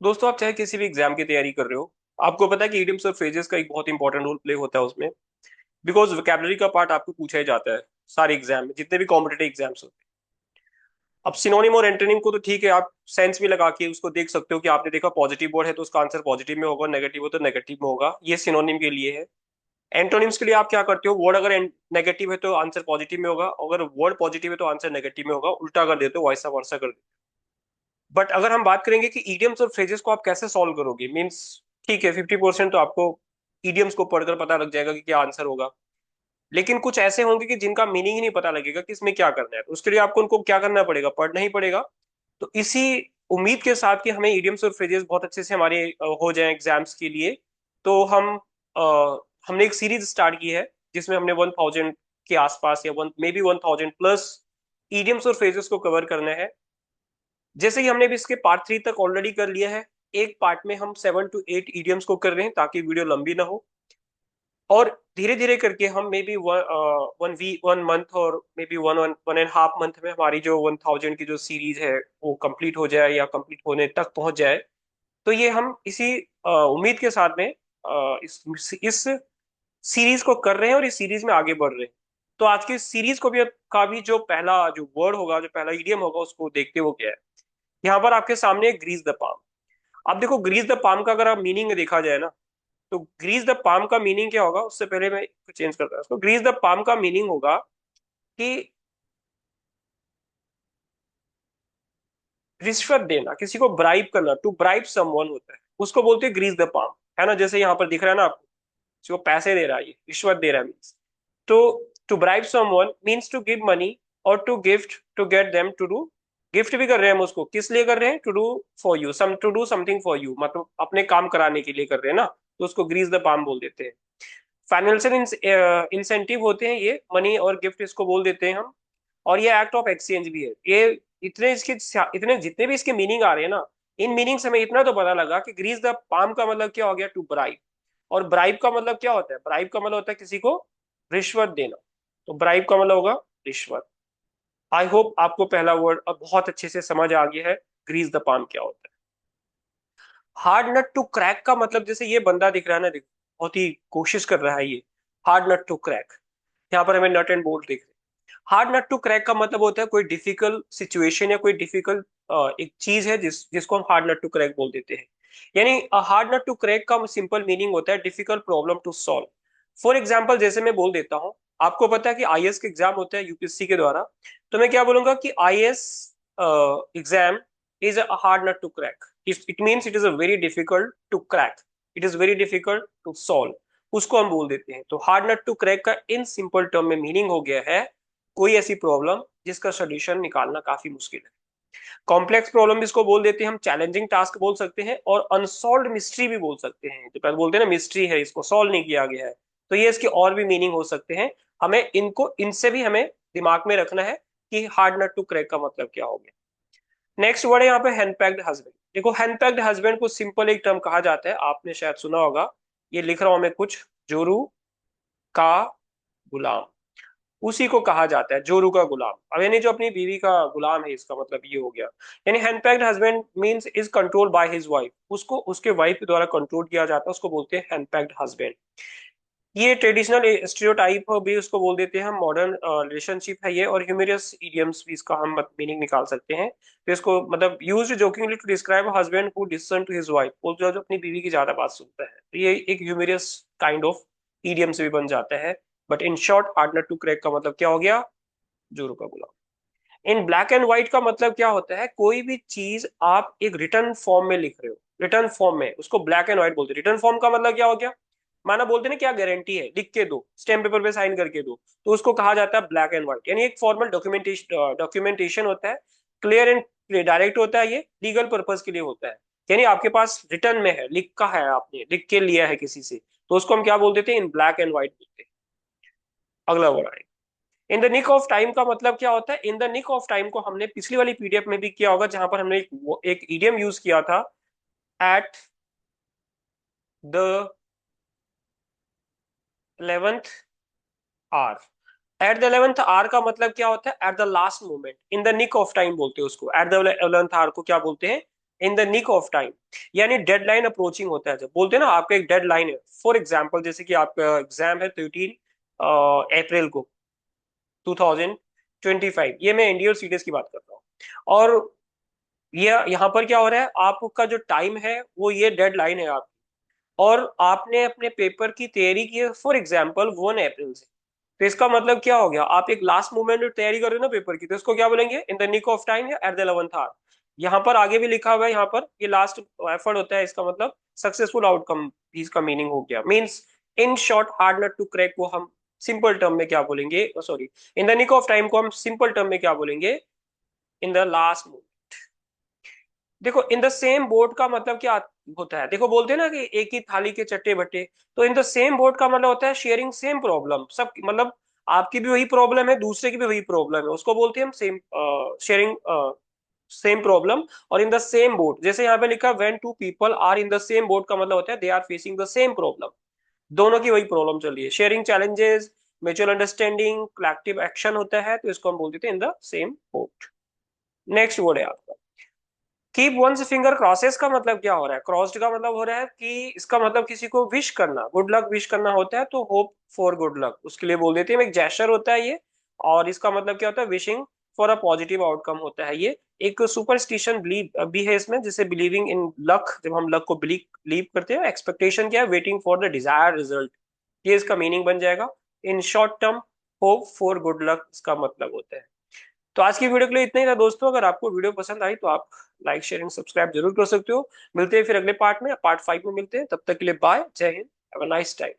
दोस्तों, आप चाहे किसी भी एग्जाम की तैयारी कर रहे हो, आपको पता है कि इडियम्स और फ्रेजेस का एक बहुत इंपॉर्टेंट रोल प्ले होता है उसमें। बिकॉज वोकैबुलरी का पार्ट आपको पूछा ही जाता है सारे एग्जाम में, जितने भी कॉम्पिटेटिव एग्जाम्स होते हैं। अब सिनोनिम और एंटोनिम को तो ठीक है, आप सेंस भी लगा के उसको देख सकते हो कि आपने देखा पॉजिटिव वर्ड है तो उसका आंसर पॉजिटिव में होगा, नेगेटिव हो तो नेगेटिव में होगा। ये सिनोनिम के लिए है। एंटोनिम्स के लिए आप क्या करते हो, वर्ड अगर नेगेटिव है तो आंसर पॉजिटिव में होगा, अगर वर्ड पॉजिटिव है तो आंसर नेगेटिव में होगा, उल्टा कर देते हो, वैसा वर्सा कर देते हो। बट अगर हम बात करेंगे कि इडियम्स और फ्रेजेस को आप कैसे सॉल्व करोगे, मीन्स ठीक है 50% तो आपको इडियम्स को पढ़कर पता लग जाएगा कि क्या आंसर होगा। लेकिन कुछ ऐसे होंगे कि जिनका मीनिंग ही नहीं पता लगेगा कि इसमें क्या करना है, तो उसके लिए आपको उनको क्या करना पड़ेगा, पढ़ना ही पड़ेगा। तो इसी उम्मीद के साथ कि हमें इडियम्स और फ्रेजेस बहुत अच्छे से हमारे हो जाएं एग्जाम्स के लिए, तो हमने एक सीरीज स्टार्ट की है जिसमें हमने 1000 के आसपास या वन मे बी 1000+ इडियम्स और फ्रेजेस को कवर करना है। जैसे ही हमने भी इसके पार्ट 3 तक ऑलरेडी कर लिया है। एक पार्ट में हम 7 to 8 इडियम्स को कर रहे हैं ताकि वीडियो लंबी ना हो। और धीरे धीरे करके हम maybe one week, 1 month, और maybe one one 1.5 month में हमारी जो 1000 की जो सीरीज है वो कंप्लीट हो जाए या कंप्लीट होने तक पहुंच जाए। तो ये हम इसी उम्मीद के साथ में इस सीरीज को कर रहे हैं और इस सीरीज में आगे बढ़ रहे हैं। तो आज की सीरीज को भी का भी जो पहला जो वर्ड होगा, जो पहला इडियम होगा, उसको देखते हुए क्या है। यहाँ पर आपके सामने ग्रीस द पाम। अब देखो, ग्रीस द पाम का अगर आप मीनिंग देखा जाए ना, तो ग्रीस द पाम का मीनिंग क्या होगा, उससे पहले मैं चेंज करता हूँ उसको। ग्रीस द पाम का मीनिंग होगा कि रिश्वत देना, किसी को ब्राइब करना, टू ब्राइब समवन होता है, उसको बोलते हैं ग्रीस द पाम। है ना, जैसे यहाँ पर दिख रहा है ना आपको, किसी को पैसे दे रहा है, ये रिश्वत दे रहा है मीन्स। तो to bribe someone means to give money, और to gift, to get them to do. Gift भी कर रहे हैं हम उसको, किस लिए कर रहे हैं, to do for you, some to do something for you, मतलब अपने काम कराने के लिए कर रहे हैं ना, तो उसको ग्रीस द पाम बोल देते हैं। फाइनेंशियल इंसेंटिव होते हैं ये, मनी और गिफ्ट इसको बोल देते हैं हम। और ये एक्ट ऑफ एक्सचेंज भी है ये। इतने जितने भी इसके मीनिंग आ रहे हैं ना, इन मीनिंग से हमें इतना तो पता लगा कि ग्रीस द पाम का मतलब क्या हो गया, टू ब्राइब। और ब्राइब का मतलब क्या होता है, ब्राइब का मतलब होता है किसी को रिश्वत देना। तो ब्राइब का मतलब होगा रिश्वत। आई होप आपको पहला वर्ड अब बहुत अच्छे से समझ आ गया है, ग्रीस द पाम क्या होता है। हार्ड नट टू क्रैक का मतलब, जैसे ये बंदा दिख रहा है ना, देखो बहुत ही कोशिश कर रहा है ये। हार्ड नट टू क्रैक, यहाँ पर हमें नट एंड बोल्ट दिख रहे हैं। हार्ड नट टू क्रैक का मतलब होता है कोई डिफिकल्ट सिचुएशन या कोई डिफिकल्ट एक चीज है जिसको हम हार्ड नट टू क्रैक बोल देते हैं। यानी हार्ड नट टू क्रैक का सिंपल मीनिंग होता है difficult problem to solve. For example, जैसे मैं बोल देता हूँ, आपको पता है कि आईएएस के एग्जाम होते हैं यूपीएससी के द्वारा। तो मैं क्या बोलूंगा कि IAS exam is a hard nut to crack. It means it is a very difficult to crack, it is very difficult to solve, उसको हम बोल देते हैं। तो हार्ड नट टू क्रैक का इन सिंपल टर्म में मीनिंग हो गया है कोई ऐसी प्रॉब्लम जिसका सोल्यूशन निकालना काफी मुश्किल है। कॉम्प्लेक्स प्रॉब्लम इसको बोल देते हैं हम, चैलेंजिंग टास्क बोल सकते हैं, और अनसॉल्व मिस्ट्री भी बोल सकते हैं। जो पहले बोलते हैं ना, मिस्ट्री है, इसको सॉल्व नहीं किया गया है। तो ये इसके और भी मीनिंग हो सकते हैं। हमें इनको इनसे भी हमें दिमाग में रखना है कि हार्ड नट टू क्रैक का मतलब क्या हो गया। नेक्स्ट वर्ड है यहाँ पे हैंडपैक्ड हस्बैंड। देखो, हैंडपैक्ड हस्बैंड को सिंपल एक टर्म कहा जाता है, आपने शायद सुना होगा। ये लिख रहा हूं मैं कुछ, जोरू का गुलाम, उसी को कहा जाता है जोरू का गुलाम। अब यानी जो अपनी बीवी का गुलाम है, इसका मतलब ये हो गया। यानी henpecked husband means is control by his wife, उसको उसके वाइफ के द्वारा कंट्रोल किया जाता है, उसको बोलते हैं हैंडपैक्ड हस्बैंड। ये ट्रेडिशनल स्टीरियोटाइप भी उसको बोल देते हैं हम, मॉडर्न रिलेशनशिप है ये। और ह्यूमरस इडियम्स भी इसका हम मीनिंग निकाल सकते हैं। तो इसको मतलब used jokingly to describe husband who listen to his wife, वो जो अपनी बीवी की ज्यादा बात सुनता है, तो ये एक ह्यूमरस काइंड ऑफ इडियम से भी बन जाता है। But in short, hard nut to crack का मतलब क्या हो गया, जोरू का गुलाम। इन ब्लैक एंड व्हाइट का मतलब क्या होता है, कोई भी चीज आप एक रिटर्न फॉर्म में लिख रहे हो, रिटर्न फॉर्म में, उसको ब्लैक एंड व्हाइट बोलते हैं। रिटर्न फॉर्म का मतलब क्या हो गया, माना बोलते हैं ना क्या गारंटी है, लिख के दो, स्टैम्प पेपर पे साइन करके दो, तो उसको कहा जाता है ब्लैक एंड व्हाइट। यानी एक फॉर्मल डॉक्यूमेंटेशन होता है, क्लियर एंड डायरेक्ट होता है, ये लीगल पर्पज के लिए होता है। यानी आपके पास रिटर्न में है, लिखा है, आपने लिख के लिया है किसी से, तो उसको हम क्या बोल देते हैं, इन ब्लैक एंड व्हाइट बोलते हैं। अगला word, in the nick of time का मतलब क्या होता है। In the nick of time को हमने पिछली वाली पीडीएफ में भी किया होगा, जहां पर हमने एक इडियम यूज किया था, at the 11th hour. At the 11th hour का मतलब क्या होता है, at the last moment, in the nick of time बोलते हैं उसको। एट द 11th आवर को क्या बोलते हैं, in the nick of time, यानी डेडलाइन अप्रोचिंग होता है। जब बोलते हैं ना आपका एक डेडलाइन है, फॉर एग्जाम्पल जैसे कि आपका एग्जाम है 13 अप्रैल को 2025, ये मैं एनडीए और सीडीएस की बात कर रहा हूँ। और ये यहाँ पर क्या हो रहा है, आपका जो टाइम है वो ये डेडलाइन है आपकी, और आपने अपने पेपर की तैयारी की है फॉर एग्जाम्पल 1 अप्रैल से। तो इसका मतलब क्या हो गया, आप एक लास्ट मोमेंट में तैयारी कर रहे हो ना पेपर की, तो इसको क्या बोलेंगे, in the nick of time या एट द 11th आवर। यहाँ पर आगे भी लिखा हुआ है, यहाँ पर ये लास्ट एफर्ट होता है, इसका मतलब सक्सेसफुल आउटकम भी इसका मीनिंग हो गया। Means in short hard nut to crack को हम सिंपल टर्म में क्या बोलेंगे, sorry, in the nick of time को हम सिंपल टर्म में क्या बोलेंगे, इन द लास्ट मोमेंट। देखो इन द सेम बोट का मतलब क्या होता है, देखो बोलते हैं ना कि एक ही थाली के चट्टे बट्टे, तो इन द सेम बोट का मतलब होता है शेयरिंग सेम प्रॉब्लम, सब मतलब आपकी भी वही प्रॉब्लम है, दूसरे की भी वही प्रॉब्लम है, उसको बोलते हैं हम सेम शेयरिंग सेम प्रॉब्लम। और इन द सेम बोट, जैसे यहाँ पे लिखा when two people are in the same boat का मतलब होता है they are facing the same problem, दोनों की वही प्रॉब्लम चल रही है। Sharing challenges, mutual understanding, collective action होता है, तो इसको हम बोल देते हैं in the same boat. Next word है आपका कीप वंस फिंगर क्रॉसेस, का मतलब क्या हो रहा है, क्रॉस्ड का मतलब हो रहा है कि इसका मतलब किसी को विश करना, गुड लक विश करना होता है, तो होप फॉर गुड लक उसके लिए बोल देते हैं, एक जेस्चर होता है ये। और इसका मतलब क्या होता है, wishing for a positive outcome होता है ये। एक सुपरस्टिशन बिलीव भी है इसमें, जैसे बिलीविंग इन लक, जब हम लक को बिलीव करते हैं। एक्सपेक्टेशन क्या है, waiting for the desire result, ये इसका मीनिंग बन जाएगा। In short term hope for good luck इसका मतलब होता है। तो आज की वीडियो के लिए इतना ही था दोस्तों, अगर आपको वीडियो पसंद आई तो आप लाइक शेयरिंग सब्सक्राइब जरूर कर सकते हो। मिलते हैं फिर अगले पार्ट में, पार्ट 5 में मिलते हैं, तब तक के लिए बाय, जय Hind, have a nice time.